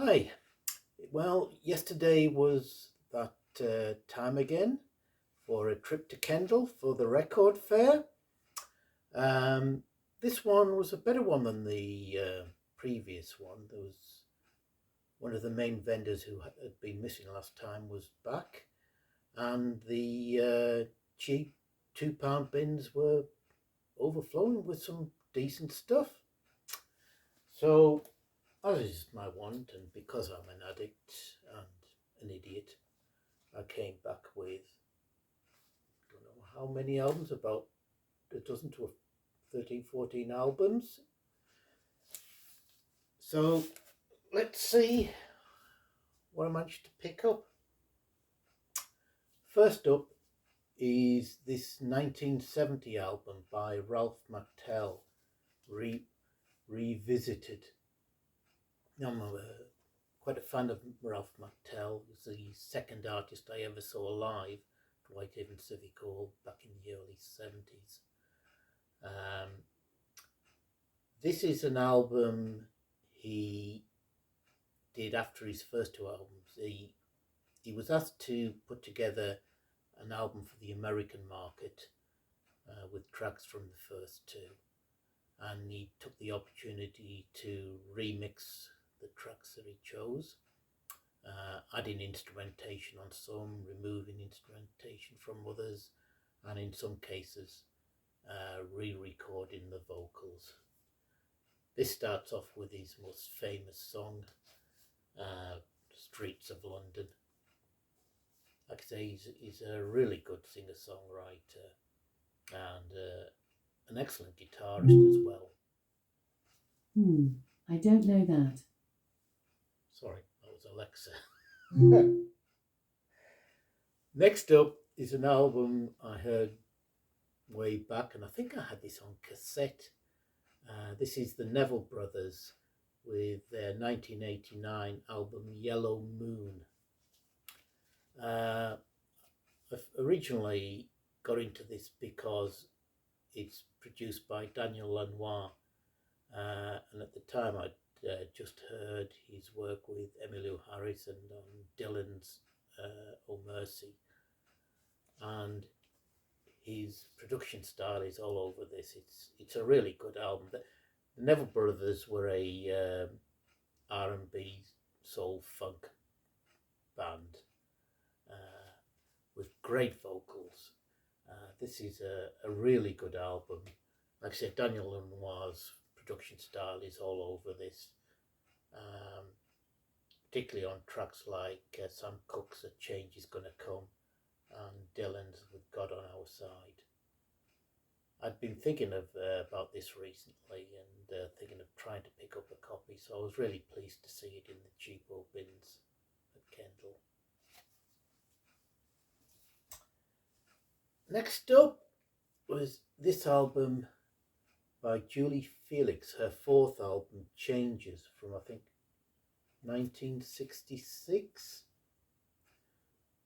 Hi. Well, yesterday was that time again for a trip to Kendal for the record fair. Um, this one was a better one than the previous one. There was one of the main vendors who had been missing last time was back, and the cheap £2 bins were overflowing with some decent stuff. So, as is my want, and because I'm an addict and an idiot, I came back with, I don't know how many albums, about a dozen to 13, 14 albums. So let's see what I managed to pick up. First up is this 1970 album by Ralph McTell, Revisited. I'm quite a fan of Ralph McTell. He was the second artist I ever saw live, Dwight Even Civic Hall, back in the early 70s. This is an album he did after his first two albums. He was asked to put together an album for the American market with tracks from the first two, and he took the opportunity to remix the tracks that he chose, adding instrumentation on some, removing instrumentation from others, and in some cases re-recording the vocals. This starts off with his most famous song, Streets of London. Like I say, he's a really good singer-songwriter and an excellent guitarist as well. I don't know that. Sorry, that was Alexa. Next up is an album I heard way back, and I think I had this on cassette. This is the Neville Brothers with their 1989 album Yellow Moon. I originally got into this because it's produced by Daniel Lanois, and at the time I'd just heard his work with Emmylou Harris and Dylan's Oh Mercy, and his production style is all over this. It's a really good album. The Neville Brothers were a R&B soul funk band with great vocals. This is a really good album. Like I said, Daniel Lanois' production style is all over this, particularly on tracks like Sam Cooke's A Change Is Gonna Come and Dylan's With God on Our Side. I'd been thinking about this recently and thinking of trying to pick up a copy, so I was really pleased to see it in the cheapo bins at Kendal. Next up was this album by Julie Felix, her fourth album, Changes, from I think 1966.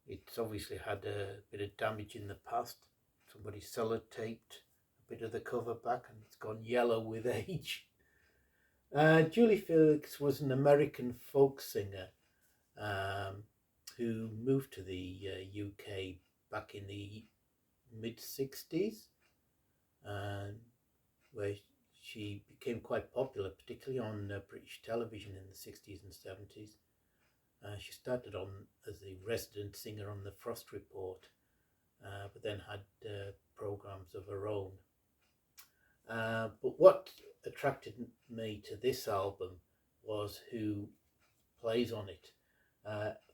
It's obviously had a bit of damage in the past. Somebody sellotaped a bit of the cover back and it's gone yellow with age. Julie Felix was an American folk singer who moved to the UK back in the mid-60s, where she became quite popular, particularly on British television in the 60s and 70s. She started on as a resident singer on the Frost Report, but then had programs of her own. But what attracted me to this album was who plays on it.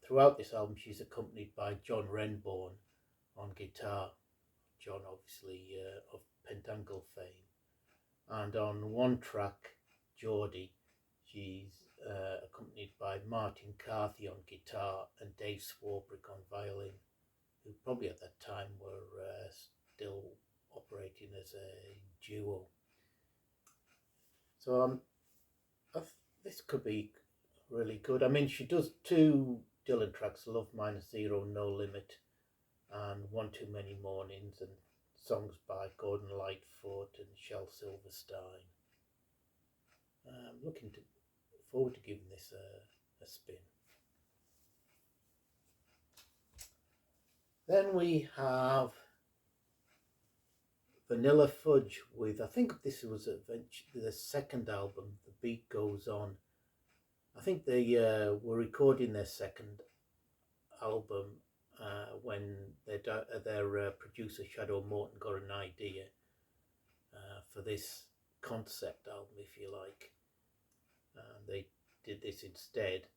Throughout this album, she's accompanied by John Renbourn on guitar. John, obviously, of Pentangle fame. And on one track, Geordie, she's accompanied by Martin Carthy on guitar and Dave Swarbrick on violin, who probably at that time were still operating as a duo. So this could be really good. I mean, she does two Dylan tracks, Love Minus Zero, No Limit, and One Too Many Mornings, and songs by Gordon Lightfoot and Shel Silverstein. I'm looking forward to giving this a spin. Then we have Vanilla Fudge with, I think this was the second album, The Beat Goes On. I think they were recording their second album when their producer Shadow Morton got an idea for this concept album, if you like. They did this instead.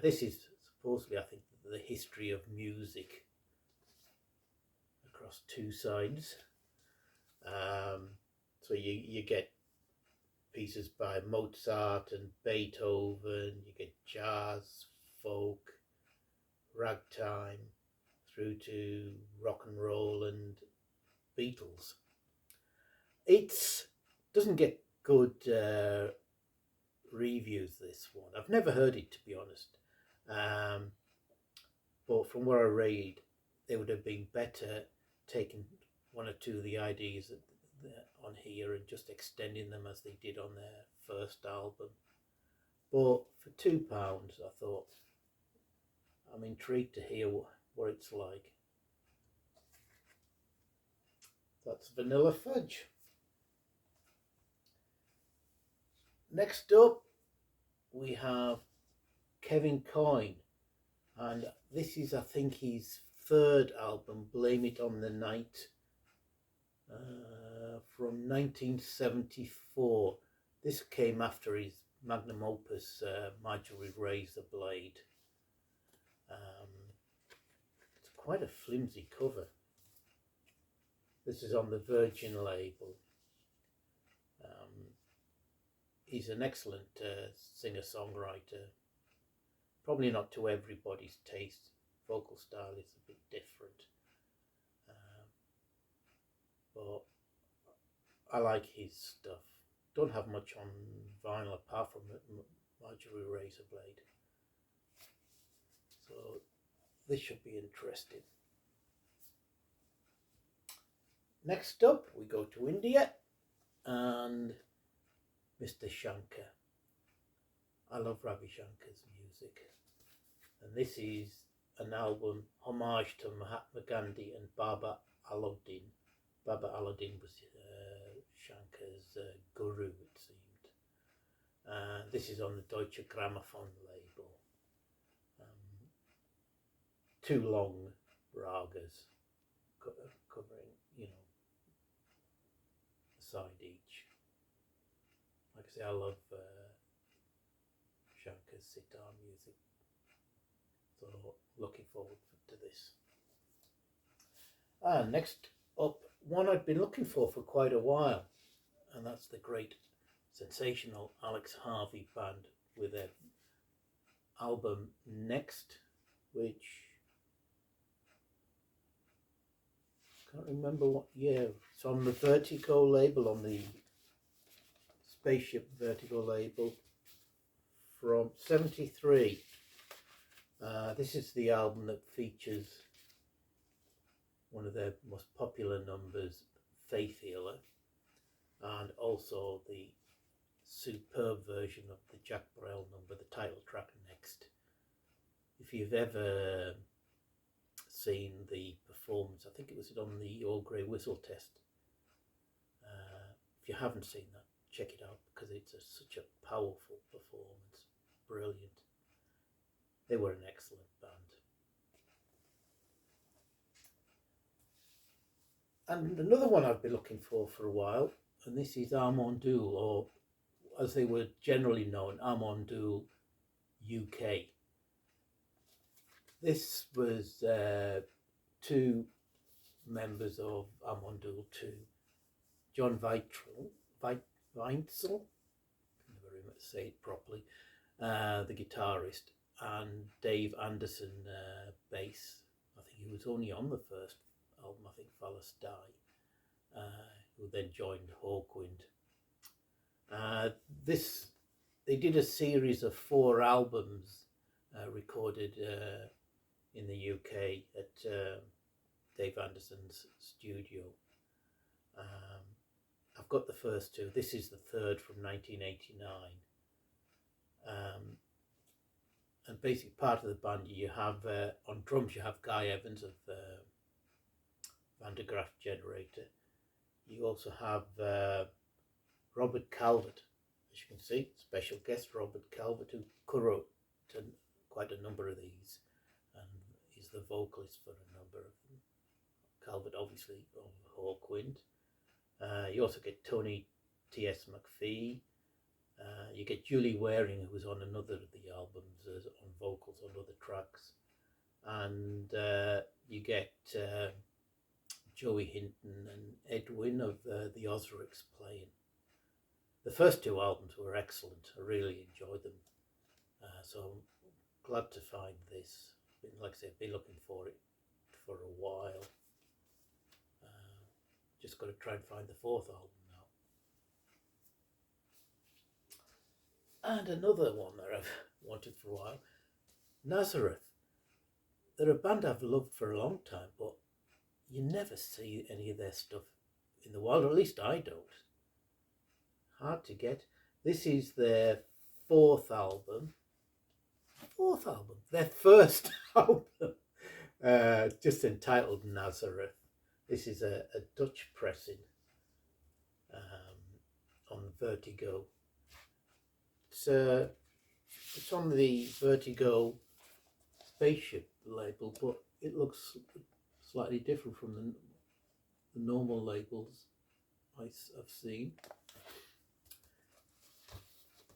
This is supposedly, I think, the history of music across two sides. So you get pieces by Mozart and Beethoven, you get jazz, folk, ragtime, through to rock and roll and Beatles. It doesn't get good reviews, this one. I've never heard it, to be honest. But from what I read, they would have been better taking one or two of the ideas on here and just extending them as they did on their first album. But for £2, I thought, I'm intrigued to hear what it's like. That's Vanilla Fudge. Next up, we have Kevin Coyne, and this is, I think, his third album, Blame It on the Night, from 1974. This came after his magnum opus, Marjorie Razor Blade. It's quite a flimsy cover. This is on the Virgin label. He's an excellent singer-songwriter. Probably not to everybody's taste. Vocal style is a bit different. But I like his stuff. Don't have much on vinyl apart from Marjorie Razor Blade. So this should be interesting. Next up, we go to India and Mr. Shankar. I love Ravi Shankar's music. And this is an album homage to Mahatma Gandhi and Baba Alauddin. Baba Alauddin was Shankar's guru, it seemed. This is on the Deutsche Grammophon label. Two long ragas covering, a side each. Like I say, I love Shankar's sitar music. So looking forward to this. Next up, one I've been looking for quite a while, and that's the great sensational Alex Harvey band with their album Next, which I can't remember what year. It's on the Vertigo label, on the Spaceship Vertigo label from 73. This is the album that features one of their most popular numbers, Faith Healer, and also the superb version of the Jack Brel number, the title track Next. If you've ever seen the performance, I think it was on the All Grey Whistle test. If you haven't seen that, check it out, because it's such a powerful performance. Brilliant. They were an excellent band. And another one I've been looking for a while, and this is Armondu, or as they were generally known, Armondu UK. This was two members of Armondu 2, John Weinzel, I can never say it properly, the guitarist, and Dave Anderson, bass. I think he was only on the first album, I think Felix Die, who then joined Hawkwind. They did a series of 4 albums recorded in the UK at Dave Anderson's studio. I've got the first 2. This is the third from 1989. basic part of the band. You have on drums you have Guy Evans of Van der Graaf Generator. You also have Robert Calvert, as you can see, special guest Robert Calvert, who co-wrote quite a number of these, and he's the vocalist for a number of them. Calvert, obviously, of Hawkwind. You also get Tony T.S. McPhee. You get Julie Waring, who was on another of the albums on vocals on other tracks. And you get Joey Hinton and Edwin of the Ozrics playing. The first two albums were excellent. I really enjoyed them. So I'm glad to find this. Like I said, I've been looking for it for a while. Just got to try and find the fourth album now. And another one that I've wanted for a while, Nazareth. They're a band I've loved for a long time, but you never see any of their stuff in the wild, or at least I don't. Hard to get. This is their fourth album. Their first album, just entitled Nazareth. This is a Dutch pressing on Vertigo. It's on the Vertigo Spaceship label, but it looks slightly different from the normal labels I've seen.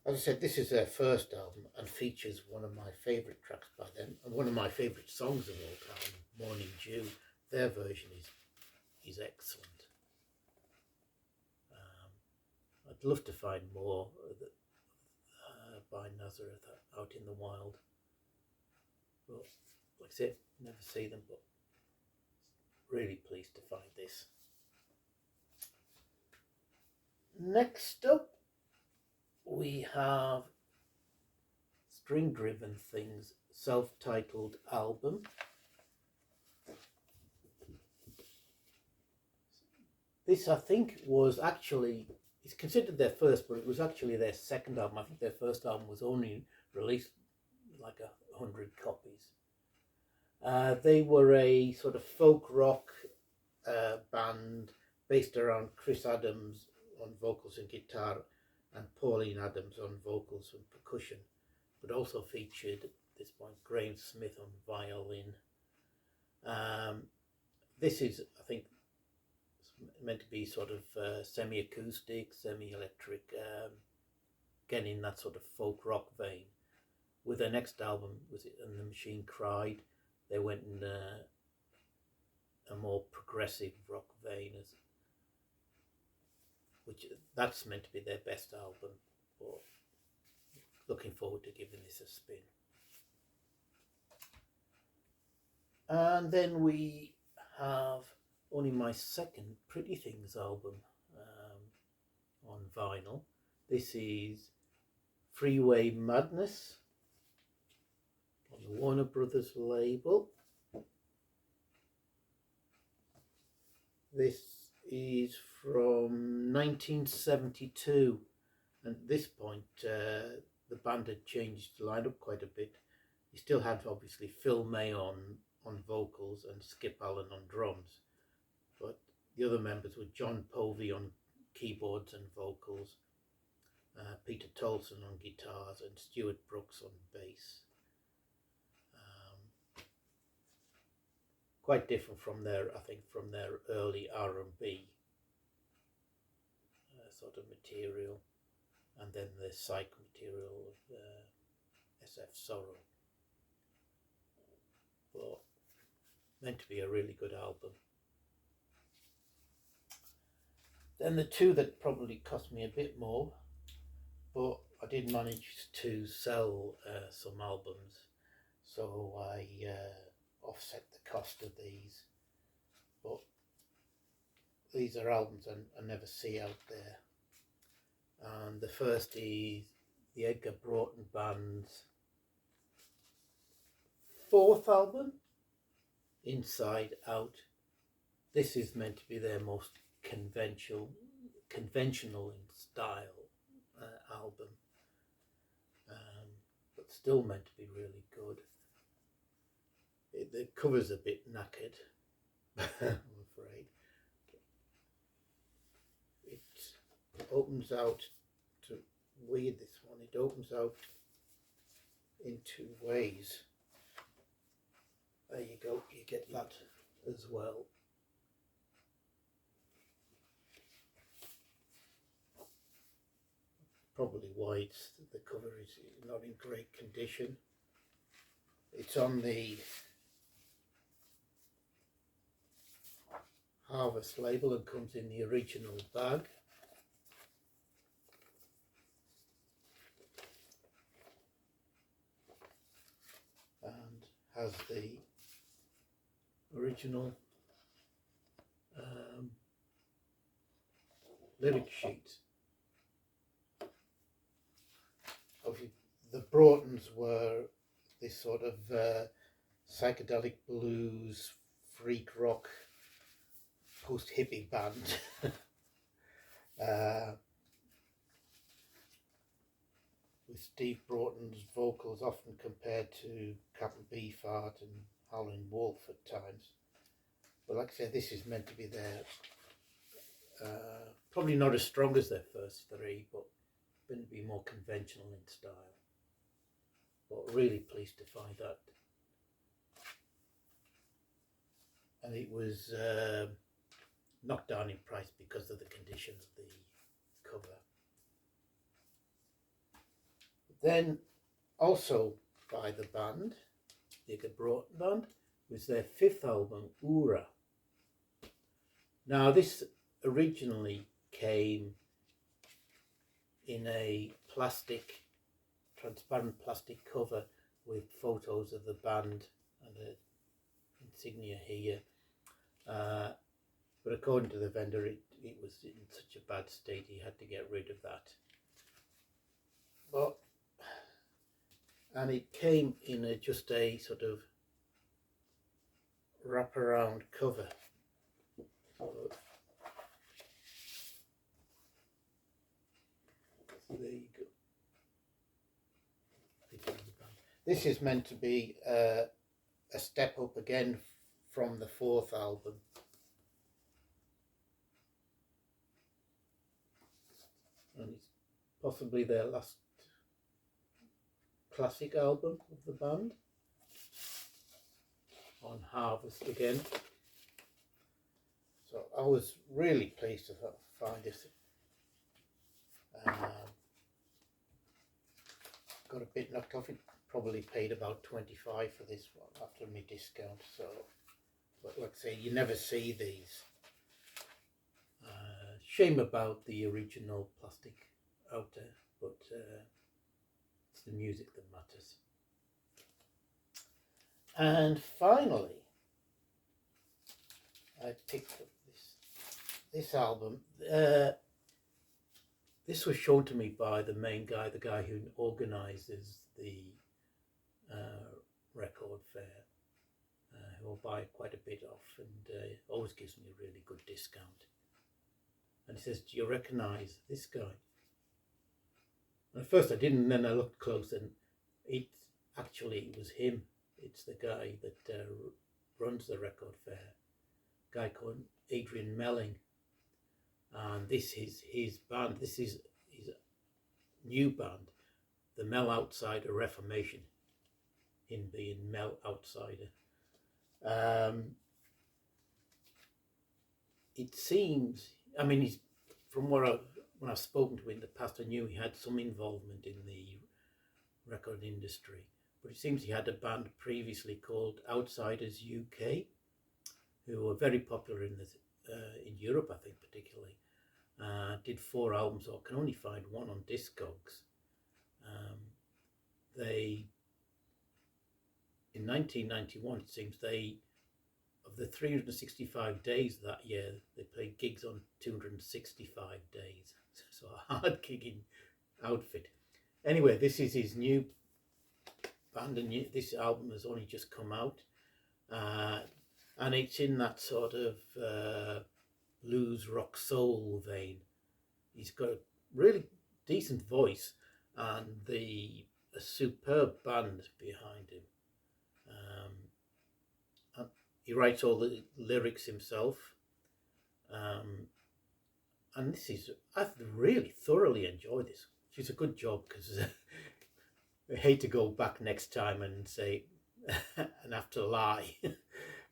As I said, this is their first album and features one of my favourite tracks by them, and one of my favourite songs of all time, Morning Dew. Their version is excellent. I'd love to find more by Nazareth out in the wild. But like I said, never see them, but really pleased to find this. Next up, we have String Driven Things self-titled album. This, I think, was actually, it's considered their first, but it was actually their second album. I think their first album was only released like 100 copies. They were a sort of folk rock band based around Chris Adams on vocals and guitar and Pauline Adams on vocals and percussion, but also featured at this point Graham Smith on violin. This is, I think, meant to be sort of semi-acoustic, semi-electric, getting in that sort of folk rock vein. With their next album, was it And the Machine Cried, they went in a more progressive rock vein, which that's meant to be their best album, but looking forward to giving this a spin. And then we have only my second Pretty Things album on vinyl. This is Freeway Madness on the Warner Brothers label. This is from 1972, and at this point the band had changed the lineup quite a bit. You still had obviously Phil May on vocals and Skip Allen on drums, but the other members were John Povey on keyboards and vocals, Peter Tolson on guitars, and Stuart Brooks on bass. Quite different from their early R&B sort of material, and then the psych material of SF Sorrow. But meant to be a really good album. Then the two that probably cost me a bit more, but I did manage to sell some albums, so I offset the cost of these. But these are albums I never see out there. And the first is the Edgar Broughton Band's fourth album, Inside Out. This is meant to be their most conventional in style album, but still meant to be really good. The cover's a bit knackered, I'm afraid. It opens out to weird, this one. It opens out in two ways. There you go, you get that as well. Probably why the cover is not in great condition. It's on the Harvest label and comes in the original bag. And has the original lyric sheet. Obviously, the Broughtons were this sort of psychedelic blues, freak rock, post-hippie band. With Steve Broughton's vocals often compared to Captain Beefheart and Howlin' Wolf at times. But like I said, this is meant to be their, probably not as strong as their first three, but going to be more conventional in style. But really pleased to find that. And it was knocked down in price because of the condition of the cover. Then also by the band, the Broughton band, was their fifth album, Ura. Now this originally came in a transparent plastic cover with photos of the band and an insignia here. But according to the vendor, it was in such a bad state he had to get rid of that. And it came in just a sort of wraparound cover. So there you go. This is meant to be a step up again from the fourth album. And it's possibly their last classic album of the band, on Harvest again. So I was really pleased to find this. Got a bit knocked off. It probably paid about 25 for this one after my discount. So, but like I say, you never see these. Shame about the original plastic outer, but it's the music that matters. And finally, I picked up this album. This was shown to me by the main guy, the guy who organises the record fair, who I'll buy quite a bit off, and always gives me a really good discount. And he says, "Do you recognise this guy?" And at first I didn't, and then I looked close, and it was him. It's the guy that runs the record fair, a guy called Adrian Melling. And this is his band. This is his new band, the Mel Outside Reformation, him being Mel Outsider. It seems, I mean, he's, from when I've spoken to him in the past, I knew he had some involvement in the record industry. But it seems he had a band previously called Outsiders UK, who were very popular in Europe, I think, particularly. Did 4 albums, or can only find 1 on Discogs. In 1991, it seems of the 365 days that year, they played gigs on 265 days. So a hard gigging outfit. Anyway, this is his new band, and this album has only just come out. And it's in that sort of blues, rock, soul vein. He's got a really decent voice, and the a superb band behind him. He writes all the lyrics himself. And I've really thoroughly enjoyed this. It's a good job, because I hate to go back next time and say and have to lie.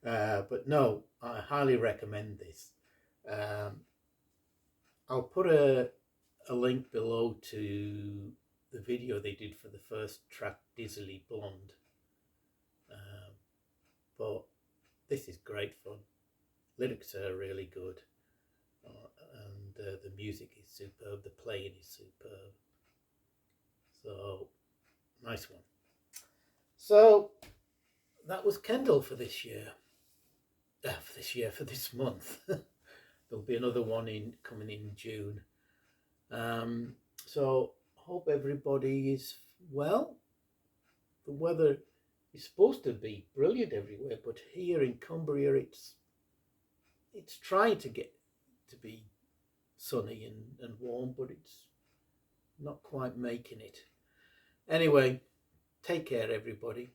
But no, I highly recommend this. I'll put a link below to the video they did for the first track, Dizzily Blonde. But this is great fun. Lyrics are really good. And the music is superb. The playing is superb. So, nice one. So, that was Kendal for this year. For this month. There'll be another one coming in June. So hope everybody is well. The weather is supposed to be brilliant everywhere, but here in Cumbria it's trying to get to be sunny and warm, but it's not quite making it. Anyway, take care everybody.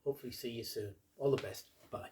Hopefully see you soon. All the best. Bye.